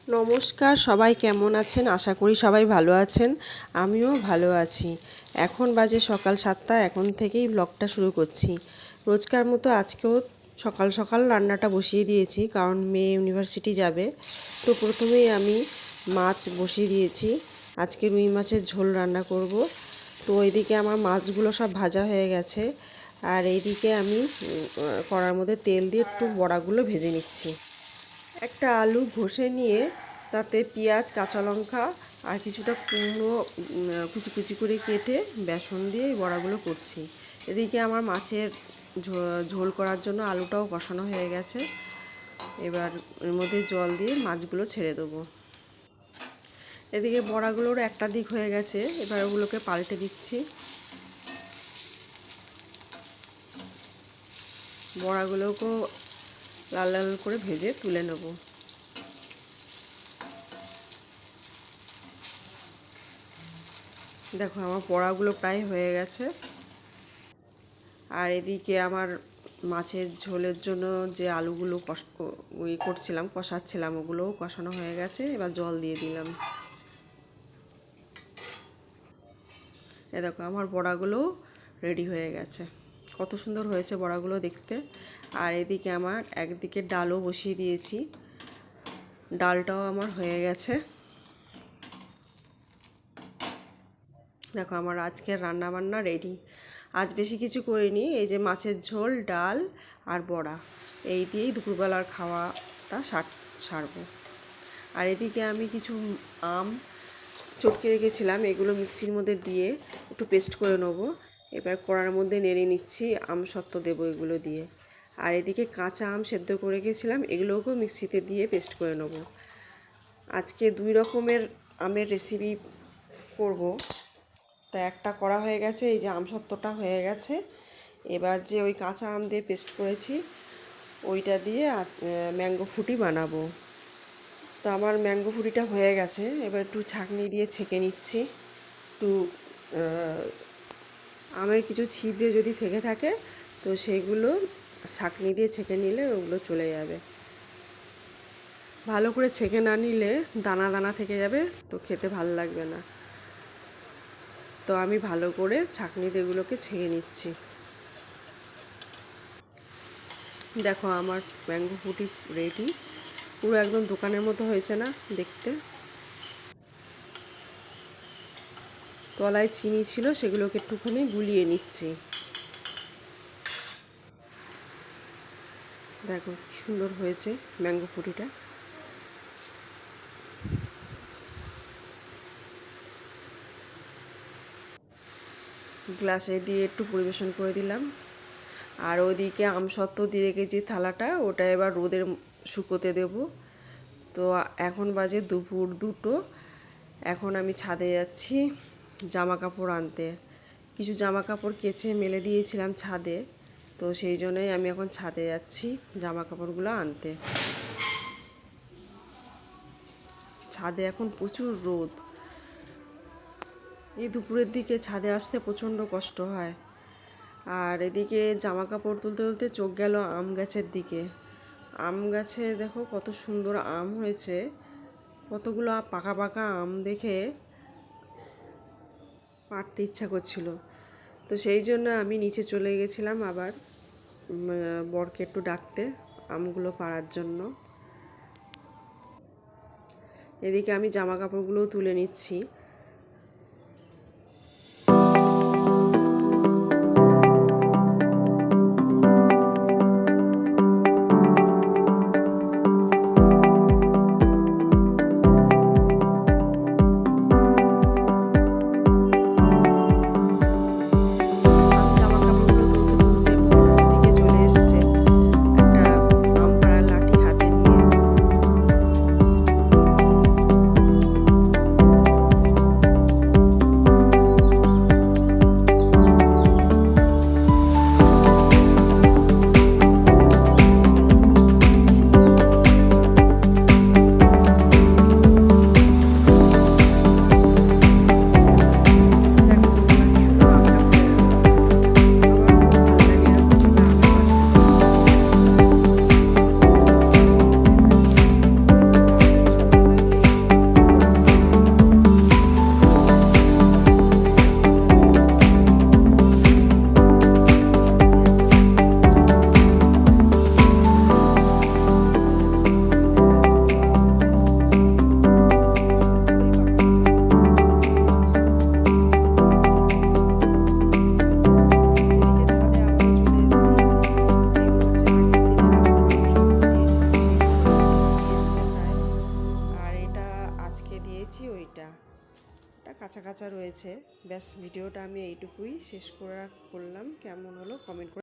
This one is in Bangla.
নমস্কার, সবাই কেমন আছেন? আশা করি সবাই ভালো আছেন। আমিও ভালো আছি। এখন বাজে সকাল 7টা। এখন থেকেই ব্লগটা শুরু করছি। রোজকার মতো আজকেও সকাল সকাল রান্নাটা বসিয়ে দিয়েছি, কারণ মেয়ে ইউনিভার্সিটি যাবে। তো প্রথমেই আমি মাছ বসিয়ে দিয়েছি। আজকে রুই মাছের ঝোল রান্না করব। তো এইদিকে আমার মাছগুলো সব ভাজা হয়ে গেছে, আর এইদিকে আমি কড়ার মধ্যে তেল দিয়ে একটু বড়াগুলো ভেজে নিচ্ছি। একটা আলু ঘষে নিয়ে তাতে পেঁয়াজ, কাঁচা লঙ্কা আর কিছুটা কুমড়ো কুচি কুচি করে কেটে বেসন দিয়ে এই বড়াগুলো করছি। এদিকে আমার মাছের ঝোল করার জন্য আলুটাও কষানো হয়ে গেছে। এবার এর মধ্যে জল দিয়ে মাছগুলো ছেড়ে দেবো। এদিকে বড়াগুলোর একটা দিক হয়ে গেছে, এবার ওগুলোকে পাল্টে দিচ্ছি। বড়াগুলোকেও লাল লাল করে ভেজে তুলে নেব। দেখো, আমার বড়াগুলো প্রায় হয়ে গেছে। আর এদিকে আমার মাছের ঝোলের জন্য যে আলুগুলো কষাচ্ছিলাম, ওগুলোও কষানো হয়ে গেছে। এবার জল দিয়ে দিলাম। দেখো, আমার বড়াগুলো রেডি হয়ে গেছে। কত সুন্দর হয়েছে বড়াগুলো দেখতে। আর এদিকে আমার একদিকে ডালও বসিয়ে দিয়েছি। ডালটাও আমার হয়ে গেছে। দেখো, আমার আজকের রান্না বান্না রেডি। আজ বেশি কিছু করিনি, এই যে মাছের ঝোল, ডাল আর বড়া, এই দিয়েই দুপুরবেলার খাওয়াটা সারবো। আর এদিকে আমি কিছু আম চটকে রেখেছিলাম, এগুলো মিক্সির মধ্যে দিয়ে একটু পেস্ট করে নেবো। এবার কড়ার মধ্যে নেড়ে নিচ্ছি, আমসত্ত্ব দেবো এগুলো দিয়ে। আর এদিকে কাঁচা আম সেদ্ধ করে রেখেছিলাম, এগুলোকেও মিক্সিতে দিয়ে পেস্ট করে নেবো। আজকে 2 রকমের আমের রেসিপি করব। তা একটা করা হয়ে গেছে, এই যে আমসত্ত্বটা হয়ে গেছে। এবার যে ওই কাঁচা আম দিয়ে পেস্ট করেছি, ওইটা দিয়ে ম্যাঙ্গো ফুটি বানাবো। তো আমার ম্যাঙ্গো ফুটিটা হয়ে গেছে। এবার একটু ছাঁকনি দিয়ে ছেঁকে নিচ্ছি। একটু আমের কিছু ছিবড়ে যদি থেকে থাকে, তো সেইগুলো ছাঁকনি দিয়ে ছেঁকে নিলে ওগুলো চলে যাবে। ভালো করে ছেঁকে না নিলে দানা দানা থেকে যাবে, তো খেতে ভালো লাগবে না। তো আমি ভালো করে ছাঁকনিতে এগুলোকে ছেঁকে নিচ্ছি। দেখো, আমার ম্যাঙ্গো ফুটি রেডি। পুরো একদম দোকানের মতো হয়েছে না দেখতে? তলায় চিনি ছিল, সেগুলোকে একটুখানি গুলিয়ে নিচ্ছি। দেখো কি সুন্দর হয়েছে ম্যাঙ্গো ফুটিটা। গ্লাসে দিয়ে একটু পরিবেশন করে দিলাম। আর ওদিকে আমসত্ত্ব দিয়ে রেখেছি থালাটা, ওটা এবার রোদের শুকোতে দেব। তো এখন বাজে দুপুর 2টো। এখন আমি ছাদে যাচ্ছি জামা কাপড় আনতে। কিছু জামা কাপড় কেচে মেলে দিয়েছিলাম ছাদে, তো সেই জন্যই আমি এখন ছাদে যাচ্ছি জামা কাপড়গুলো আনতে। ছাদে এখন প্রচুর রোদ। এই দুপুরের দিকে ছাদে আসতে প্রচণ্ড কষ্ট হয়। আর এদিকে জামা কাপড় তুলতে তুলতে চোখ গেল আম গাছের দিকে। আম গাছে দেখো কত সুন্দর আম হয়েছে। কতগুলো পাকা পাকা আম দেখে পাড়তে ইচ্ছা করছিল। তো সেই জন্য আমি নিচে চলে গেছিলাম আবার বরকে একটু ডাকতে আমগুলো পাড়ার জন্য। এদিকে আমি জামা কাপড়গুলোও তুলে নিচ্ছি। নিয়েছি ওইটা কাঁচা কাঁচা রয়েছে। ব্যাস ভিডিওটা আমি এইটুকুই শেষ করলাম। কেমন হলো কমেন্ট করে